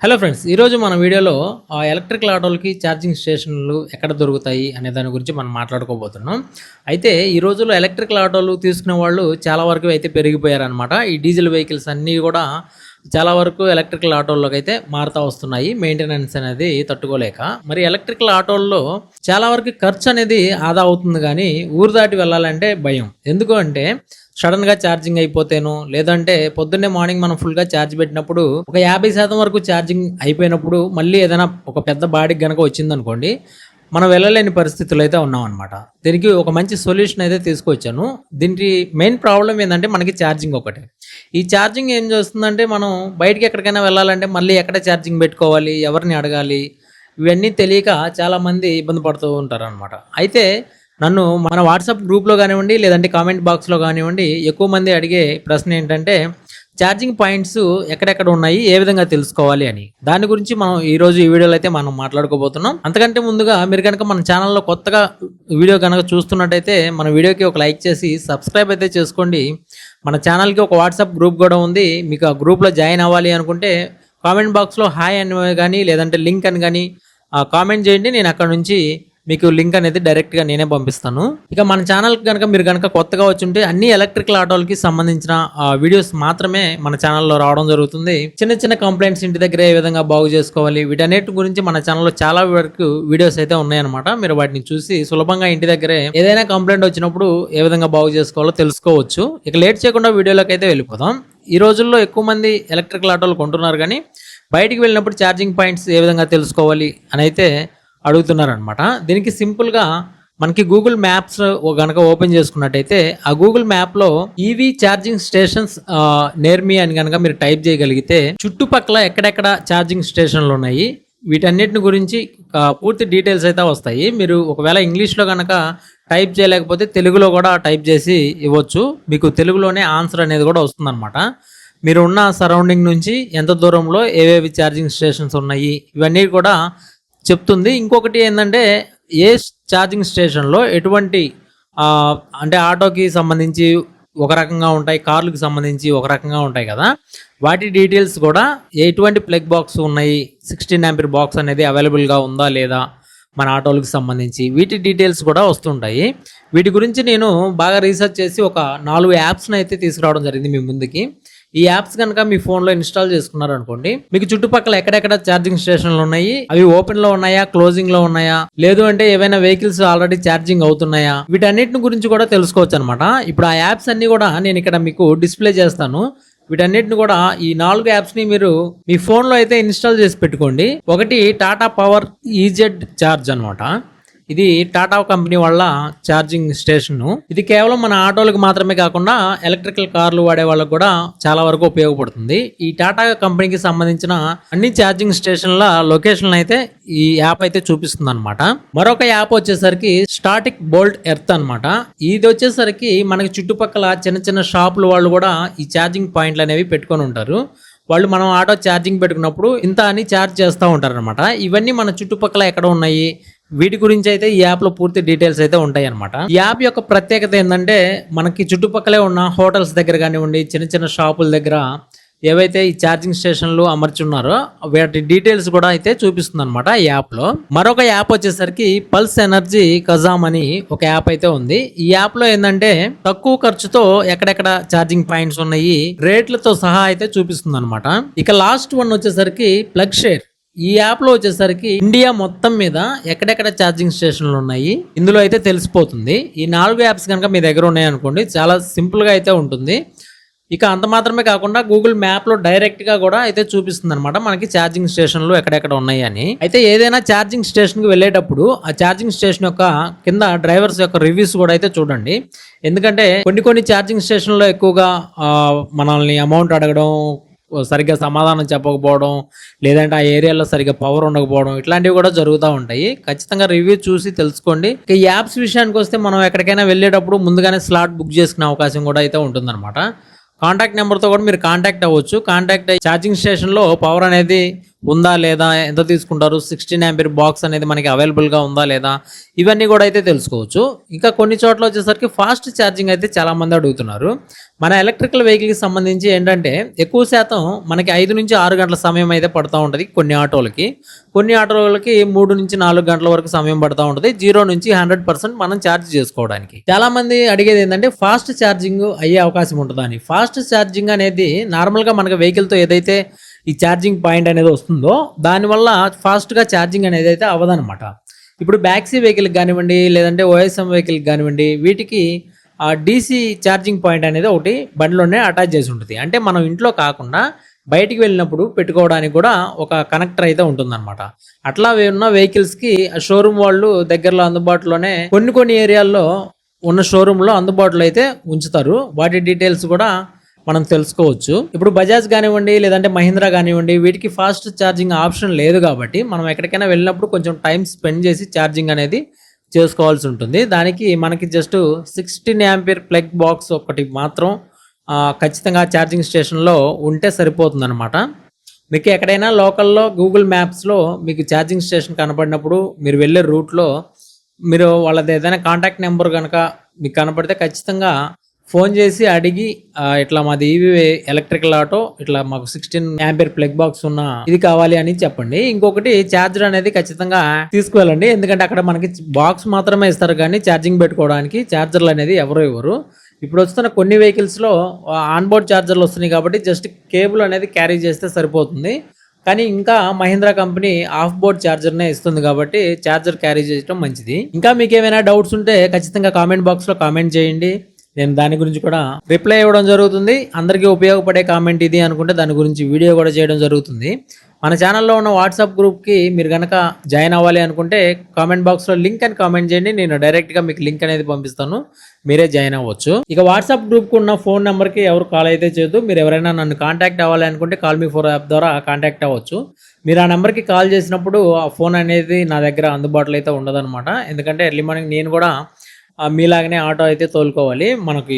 Hello friends, ఈరోజు మన వీడియోలో ఎలక్ట్రికల్ ఆటోలకి ఛార్జింగ్ స్టేషన్లు ఎక్కడ దొరుకుతాయి అనే దాని గురించి మనం మాట్లాడుకోబోతున్నాం. అయితే ఈ రోజుల్లో ఎలక్ట్రికల్ ఆటోలు తీసుకునే వాళ్ళు చాలా వరకు అయితే పెరిగిపోయారనమాట. ఈ డీజిల్ వెహికల్స్ అన్నీ కూడా చాలా వరకు ఎలక్ట్రికల్ ఆటోల్లోకి అయితే మారుతూ వస్తున్నాయి, మెయింటెనెన్స్ అనేది తట్టుకోలేక. మరి ఎలక్ట్రికల్ ఆటోల్లో చాలా వరకు ఖర్చు అనేది ఆదా అవుతుంది, కానీ ఊరు దాటి వెళ్ళాలంటే భయం. ఎందుకు అంటే సడన్గా ఛార్జింగ్ అయిపోతేను, లేదంటే పొద్దున్నే మార్నింగ్ మనం ఫుల్గా ఛార్జ్ పెట్టినప్పుడు ఒక 50% వరకు ఛార్జింగ్ అయిపోయినప్పుడు మళ్ళీ ఏదైనా ఒక పెద్ద బాడీకి గనక వచ్చిందనుకోండి, మనం వెళ్ళలేని పరిస్థితులు అయితే ఉన్నాం అనమాట. దీనికి ఒక మంచి సొల్యూషన్ అయితే తీసుకొచ్చాను. దీనికి మెయిన్ ప్రాబ్లం ఏంటంటే మనకి ఛార్జింగ్ ఒకటే. ఈ ఛార్జింగ్ ఏం చేస్తుందంటే, మనం బయటికి ఎక్కడికైనా వెళ్ళాలంటే మళ్ళీ ఎక్కడ ఛార్జింగ్ పెట్టుకోవాలి, ఎవరిని అడగాలి, ఇవన్నీ తెలియక చాలామంది ఇబ్బంది పడుతూ ఉంటారు అనమాట. అయితే నన్ను మన వాట్సాప్ గ్రూప్లో కానివ్వండి, లేదంటే కామెంట్ బాక్స్లో కానివ్వండి, ఎక్కువ మంది అడిగే ప్రశ్న ఏంటంటే ఛార్జింగ్ పాయింట్స్ ఎక్కడెక్కడ ఉన్నాయి, ఏ విధంగా తెలుసుకోవాలి అని. దాని గురించి మనం ఈరోజు ఈ వీడియోలో అయితే మనం మాట్లాడుకోబోతున్నాం. అంతకంటే ముందుగా మీరు కనుక మన ఛానల్లో కొత్తగా వీడియో కనుక చూస్తున్నట్టయితే మన వీడియోకి ఒక లైక్ చేసి సబ్స్క్రైబ్ అయితే చేసుకోండి. మన ఛానల్కి ఒక వాట్సాప్ గ్రూప్ కూడా ఉంది. మీకు ఆ గ్రూప్లో జాయిన్ అవ్వాలి అనుకుంటే కామెంట్ బాక్స్లో హాయ్ అని కానీ, లేదంటే లింక్ అని కానీ కామెంట్ చేయండి. నేను అక్కడ నుంచి మీకు లింక్ అనేది డైరెక్ట్గా నేనే పంపిస్తాను. ఇక మన ఛానల్కి కనుక మీరు కనుక కొత్తగా వచ్చుంటే అన్ని ఎలక్ట్రికల్ ఆటోలకి సంబంధించిన వీడియోస్ మాత్రమే మన ఛానల్లో రావడం జరుగుతుంది. చిన్న చిన్న కంప్లైంట్స్ ఇంటి దగ్గర ఏ విధంగా బాగు చేసుకోవాలి, వీటన్నిటి గురించి మన ఛానల్లో చాలా వరకు వీడియోస్ అయితే ఉన్నాయన్నమాట. మీరు వాటిని చూసి సులభంగా ఇంటి దగ్గరే ఏదైనా కంప్లైంట్ వచ్చినప్పుడు ఏ విధంగా బాగు చేసుకోవాలో తెలుసుకోవచ్చు. ఇక లేట్ చేయకుండా వీడియోలోకి అయితే వెళ్ళిపోదాం. ఈ రోజుల్లో ఎక్కువ మంది ఎలక్ట్రికల్ ఆటోలు కొంటున్నారు, కానీ బయటికి వెళ్ళినప్పుడు ఛార్జింగ్ పాయింట్స్ ఏ విధంగా తెలుసుకోవాలి అని అయితే అడుగుతున్నారనమాట. దీనికి సింపుల్గా మనకి గూగుల్ మ్యాప్స్ కనుక ఓపెన్ చేసుకున్నట్టయితే ఆ గూగుల్ మ్యాప్లో ఈవీ ఛార్జింగ్ స్టేషన్స్ నియర్ మీ అని కనుక మీరు టైప్ చేయగలిగితే చుట్టుపక్కల ఎక్కడెక్కడ ఛార్జింగ్ స్టేషన్లు ఉన్నాయి, వీటన్నిటిని గురించి పూర్తి డీటెయిల్స్ అయితే వస్తాయి. మీరు ఒకవేళ ఇంగ్లీష్లో కనుక టైప్ చేయలేకపోతే తెలుగులో కూడా టైప్ చేసి ఇవ్వచ్చు. మీకు తెలుగులోనే ఆన్సర్ అనేది కూడా వస్తుందన్నమాట. మీరు ఉన్న సరౌండింగ్ నుంచి ఎంత దూరంలో ఏవేవి ఛార్జింగ్ స్టేషన్స్ ఉన్నాయి ఇవన్నీ కూడా చెప్తుంది. ఇంకొకటి ఏంటంటే ఏ ఛార్జింగ్ స్టేషన్లో ఎటువంటి అంటే ఆటోకి సంబంధించి ఒక రకంగా ఉంటాయి, కార్లకు సంబంధించి ఒక రకంగా ఉంటాయి కదా, వాటి డీటెయిల్స్ కూడా ఎటువంటి ప్లగ్ బాక్స్ ఉన్నాయి, 16 ఆంపియర్ బాక్స్ అనేది అవైలబుల్గా ఉందా లేదా మన ఆటోలకు సంబంధించి, వీటి డీటెయిల్స్ కూడా వస్తుంటాయి. వీటి గురించి నేను బాగా రీసెర్చ్ చేసి ఒక 4 యాప్స్ని అయితే తీసుకురావడం జరిగింది మీ ముందుకి. ఈ యాప్స్ కనుక మీ ఫోన్లో ఇన్స్టాల్ చేసుకున్నారనుకోండి, మీకు చుట్టుపక్కల ఎక్కడెక్కడ ఛార్జింగ్ స్టేషన్లు ఉన్నాయి, అవి ఓపెన్లో ఉన్నాయా, క్లోజింగ్లో ఉన్నాయా, లేదు అంటే ఏవైనా వెహికల్స్ ఆల్రెడీ ఛార్జింగ్ అవుతున్నాయా, వీటన్నిటిని గురించి కూడా తెలుసుకోవచ్చు అనమాట. ఇప్పుడు ఆ యాప్స్ అన్ని కూడా నేను ఇక్కడ మీకు డిస్ప్లే చేస్తాను. వీటన్నిటిని కూడా ఈ 4 యాప్స్ని మీరు మీ ఫోన్లో అయితే ఇన్స్టాల్ చేసి పెట్టుకోండి. ఒకటి టాటా పవర్ ఈజెడ్ ఛార్జ్ అనమాట. ఇది టాటా కంపెనీ వాళ్ళ ఛార్జింగ్ స్టేషన్. ఇది కేవలం మన ఆటోలకు మాత్రమే కాకుండా ఎలక్ట్రికల్ కార్లు వాడే వాళ్ళకు కూడా చాలా వరకు ఉపయోగపడుతుంది. ఈ టాటా కంపెనీకి సంబంధించిన అన్ని ఛార్జింగ్ స్టేషన్ల లొకేషన్ అయితే ఈ యాప్ అయితే చూపిస్తుంది అనమాట. మరొక యాప్ వచ్చేసరికి స్టాటిక్ బోల్ట్ ఎర్త్ అనమాట. ఇది వచ్చేసరికి మనకి చుట్టుపక్కల చిన్న చిన్న షాపుల వాళ్ళు కూడా ఈ ఛార్జింగ్ పాయింట్లు అనేవి పెట్టుకొని ఉంటారు. వాళ్ళు మనం ఆటో ఛార్జింగ్ పెట్టుకున్నప్పుడు ఇంత అని ఛార్జ్ చేస్తూ ఉంటారు అనమాట. ఇవన్నీ మన చుట్టుపక్కల ఎక్కడ ఉన్నాయి, వీటి గురించి అయితే ఈ యాప్లో పూర్తి డీటెయిల్స్ అయితే ఉంటాయి అనమాట. ఈ యాప్ యొక్క ప్రత్యేకత ఏంటంటే, మనకి చుట్టుపక్కలే ఉన్న హోటల్స్ దగ్గర కానివ్వండి, చిన్న చిన్న షాపుల దగ్గర ఏవైతే ఈ ఛార్జింగ్ స్టేషన్లు అమర్చున్నారో వాటి డీటెయిల్స్ కూడా అయితే చూపిస్తుంది అనమాట ఈ యాప్లో. మరొక యాప్ వచ్చేసరికి పల్స్ ఎనర్జీ కజామ్ అని ఒక యాప్ అయితే ఉంది. ఈ యాప్లో ఏంటంటే తక్కువ ఖర్చుతో ఎక్కడెక్కడ ఛార్జింగ్ పాయింట్స్ ఉన్నాయి రేట్లతో సహా అయితే చూపిస్తుంది అనమాట. ఇక లాస్ట్ వన్ వచ్చేసరికి ప్లగ్ షేర్. ఈ యాప్లో వచ్చేసరికి ఇండియా మొత్తం మీద ఎక్కడెక్కడ ఛార్జింగ్ స్టేషన్లు ఉన్నాయి ఇందులో అయితే తెలిసిపోతుంది. ఈ 4 యాప్స్ కనుక మీ దగ్గర ఉన్నాయనుకోండి, చాలా సింపుల్గా అయితే ఉంటుంది. ఇక అంత మాత్రమే కాకుండా గూగుల్ మ్యాప్లో డైరెక్ట్గా కూడా అయితే చూపిస్తుంది అనమాట మనకి ఛార్జింగ్ స్టేషన్లు ఎక్కడెక్కడ ఉన్నాయి అని. అయితే ఏదైనా ఛార్జింగ్ స్టేషన్కి వెళ్ళేటప్పుడు ఆ ఛార్జింగ్ స్టేషన్ యొక్క కింద డ్రైవర్స్ యొక్క రివ్యూస్ కూడా అయితే చూడండి. ఎందుకంటే కొన్ని ఛార్జింగ్ స్టేషన్లో ఎక్కువగా మనల్ని అమౌంట్ అడగడం, సరిగ్గా సమాధానం చెప్పకపోవడం, లేదంటే ఆ ఏరియాలో సరిగ్గా పవర్ ఉండకపోవడం, ఇట్లాంటివి కూడా జరుగుతూ ఉంటాయి. ఖచ్చితంగా రివ్యూ చూసి తెలుసుకోండి. ఇక ఈ యాప్స్ విషయానికి వస్తే మనం ఎక్కడికైనా వెళ్ళేటప్పుడు ముందుగానే స్లాట్ బుక్ చేసుకునే అవకాశం కూడా అయితే ఉంటుందన్నమాట. కాంటాక్ట్ నెంబర్తో కూడా మీరు కాంటాక్ట్ అవ్వచ్చు. కాంటాక్ట్ అయ్యి ఛార్జింగ్ స్టేషన్లో పవర్ అనేది ఉందా లేదా, ఎంత తీసుకుంటారు, 16 ఆంపియర్ బాక్స్ అనేది మనకి అవైలబుల్గా ఉందా లేదా, ఇవన్నీ కూడా అయితే తెలుసుకోవచ్చు. ఇంకా కొన్ని చోట్ల వచ్చేసరికి ఫాస్ట్ ఛార్జింగ్ అయితే చాలామంది అడుగుతున్నారు. మన ఎలక్ట్రికల్ వెహికల్కి సంబంధించి ఏంటంటే ఎక్కువ శాతం మనకి 5 నుంచి 6 గంటల సమయం అయితే పడుతూ ఉంటుంది కొన్ని ఆటోలకి. కొన్ని ఆటోలకి 3 నుంచి 4 గంటల వరకు సమయం పడుతూ ఉంటుంది 0 నుంచి 100% మనం ఛార్జ్ చేసుకోవడానికి. చాలామంది అడిగేది ఏంటంటే ఫాస్ట్ ఛార్జింగ్ అయ్యే అవకాశం ఉంటుందా అని. ఫాస్ట్ ఛార్జింగ్ అనేది నార్మల్గా మనకి వెహికల్తో ఏదైతే ఈ ఛార్జింగ్ పాయింట్ అనేది వస్తుందో దానివల్ల ఫాస్ట్గా ఛార్జింగ్ అనేది అయితే అవ్వదనమాట. ఇప్పుడు బ్యాక్సీ వెహికల్కి కానివ్వండి, లేదంటే ఓఎస్ఎం వెహికల్కి కానివ్వండి, వీటికి డీసీ ఛార్జింగ్ పాయింట్ అనేది ఒకటి బండిలోనే అటాచ్ చేసి ఉంటుంది. అంటే మనం ఇంట్లో కాకుండా బయటికి వెళ్ళినప్పుడు పెట్టుకోవడానికి కూడా ఒక కనెక్టర్ అయితే ఉంటుందన్నమాట. అట్లా ఉన్న వెహికల్స్కి షోరూమ్ వాళ్ళు దగ్గరలో అందుబాటులోనే కొన్ని ఏరియాల్లో ఉన్న షోరూంలో అందుబాటులో అయితే ఉంచుతారు. వాటి డీటెయిల్స్ కూడా మనం తెలుసుకోవచ్చు. ఇప్పుడు బజాజ్ కానివ్వండి, లేదంటే మహీంద్రా కానివ్వండి, వీటికి ఫాస్ట్ ఛార్జింగ్ ఆప్షన్ లేదు కాబట్టి మనం ఎక్కడికైనా వెళ్ళినప్పుడు కొంచెం టైం స్పెండ్ చేసి ఛార్జింగ్ అనేది చేసుకోవాల్సి ఉంటుంది. దానికి మనకి జస్ట్ 16 ఆంపియర్ ప్లగ్ బాక్స్ ఒకటి మాత్రం ఖచ్చితంగా ఛార్జింగ్ స్టేషన్లో ఉంటే సరిపోతుందన్నమాట. మీకు ఎక్కడైనా లోకల్లో గూగుల్ మ్యాప్స్లో మీకు ఛార్జింగ్ స్టేషన్ కనపడినప్పుడు మీరు వెళ్ళే రూట్లో మీరు వాళ్ళది ఏదైనా కాంటాక్ట్ నెంబర్ కనుక మీకు కనపడితే ఖచ్చితంగా ఫోన్ చేసి అడిగి ఇట్లా మాది ఈవీ ఎలక్ట్రికల్ ఆటో, ఇట్లా మాకు 16 ఆంపియర్ ప్లగ్ బాక్స్ ఉన్న ఇది కావాలి అని చెప్పండి. ఇంకొకటి ఛార్జర్ అనేది ఖచ్చితంగా తీసుకువెళ్ళండి. ఎందుకంటే అక్కడ మనకి బాక్స్ మాత్రమే ఇస్తారు కానీ ఛార్జింగ్ పెట్టుకోవడానికి ఛార్జర్లు అనేది ఎవరు ఇవ్వరు. ఇప్పుడు వస్తున్న కొన్ని వెహికల్స్లో ఆన్బోర్డ్ ఛార్జర్లు వస్తున్నాయి కాబట్టి జస్ట్ కేబుల్ అనేది క్యారీ చేస్తే సరిపోతుంది. కానీ ఇంకా మహీంద్రా కంపెనీ ఆఫ్ బోర్డ్ ఛార్జర్నే ఇస్తుంది కాబట్టి ఛార్జర్ క్యారీ చేయడం మంచిది. ఇంకా మీకు ఏమైనా డౌట్స్ ఉంటే ఖచ్చితంగా కామెంట్ బాక్స్లో కామెంట్ చేయండి. నేను దాని గురించి కూడా రిప్లై ఇవ్వడం జరుగుతుంది. అందరికీ ఉపయోగపడే కామెంట్ ఇది అనుకుంటే దాని గురించి వీడియో కూడా చేయడం జరుగుతుంది. మన ఛానల్లో ఉన్న వాట్సాప్ గ్రూప్కి మీరు కనుక జాయిన్ అవ్వాలి అనుకుంటే కామెంట్ బాక్స్లో లింక్ అని కామెంట్ చేయండి. నేను డైరెక్ట్గా మీకు లింక్ అనేది పంపిస్తాను, మీరే జాయిన్ అవ్వచ్చు. ఇక వాట్సాప్ గ్రూప్కి ఉన్న ఫోన్ నెంబర్కి ఎవరు కాల్ అయితే చేయొద్దు. మీరు ఎవరైనా నన్ను కాంటాక్ట్ అవ్వాలి అనుకుంటే కాల్ మీ 4 యాప్ ద్వారా కాంటాక్ట్ అవ్వచ్చు. మీరు ఆ నెంబర్కి కాల్ చేసినప్పుడు ఆ ఫోన్ అనేది నా దగ్గర అందుబాటులో అయితే ఉండదన్నమాట. ఎందుకంటే ఎర్లీ మార్నింగ్ నేను కూడా మీలాగనే ఆటో అయితే తోలుకోవాలి. మనకి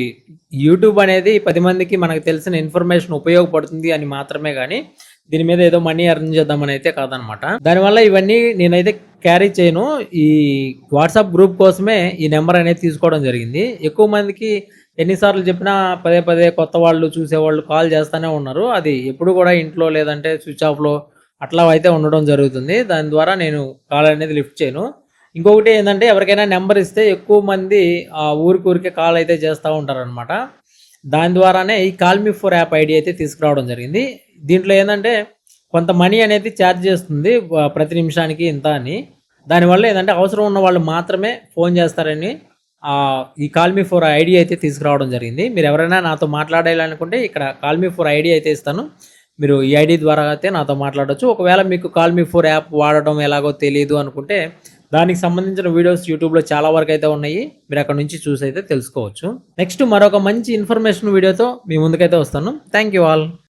యూట్యూబ్ అనేది 10 మందికి మనకు తెలిసిన ఇన్ఫర్మేషన్ ఉపయోగపడుతుంది అని మాత్రమే కానీ దీని మీద ఏదో మనీ ఎర్న్ చేద్దామని అయితే కాదనమాట. దానివల్ల ఇవన్నీ నేనైతే క్యారీ చేయను. ఈ వాట్సాప్ గ్రూప్ కోసమే ఈ నెంబర్ అనేది తీసుకోవడం జరిగింది. ఎక్కువ మందికి ఎన్నిసార్లు చెప్పినా పదే కొత్త వాళ్ళు చూసేవాళ్ళు కాల్ చేస్తూనే ఉన్నారు. అది ఎప్పుడు కూడా ఇంట్లో లేదంటే స్విచ్ ఆఫ్లో అట్లా అయితే ఉండడం జరుగుతుంది. దాని ద్వారా నేను కాల్ అనేది లిఫ్ట్ చేయను. ఇంకొకటి ఏంటంటే ఎవరికైనా నెంబర్ ఇస్తే ఎక్కువ మంది ఊరికే కాల్ అయితే చేస్తూ ఉంటారనమాట. దాని ద్వారానే ఈ కాల్ మీ 4 యాప్ ఐడి అయితే తీసుకురావడం జరిగింది. దీంట్లో ఏంటంటే కొంత మనీ అనేది ఛార్జ్ చేస్తుంది ప్రతి నిమిషానికి ఇంత అని. దానివల్ల ఏంటంటే అవసరం ఉన్న వాళ్ళు మాత్రమే ఫోన్ చేస్తారని ఈ కాల్ మీ 4 ఐడి అయితే తీసుకురావడం జరిగింది. మీరు ఎవరైనా నాతో మాట్లాడాలనుకుంటే ఇక్కడ కాల్ మీ 4 ఐడి అయితే ఇస్తాను. మీరు ఈ ఐడి ద్వారా అయితే నాతో మాట్లాడవచ్చు. ఒకవేళ మీకు కాల్ మీ 4 యాప్ వాడడం ఎలాగో తెలియదు అనుకుంటే దానికి సంబంధించిన వీడియోస్ యూట్యూబ్లో చాలా వరకు అయితే ఉన్నాయి. మీరు అక్కడ నుంచి చూసి అయితే తెలుసుకోవచ్చు. నెక్స్ట్ మరొక మంచి ఇన్ఫర్మేషన్ వీడియోతో మీ ముందుకైతే వస్తాను. Thank you all.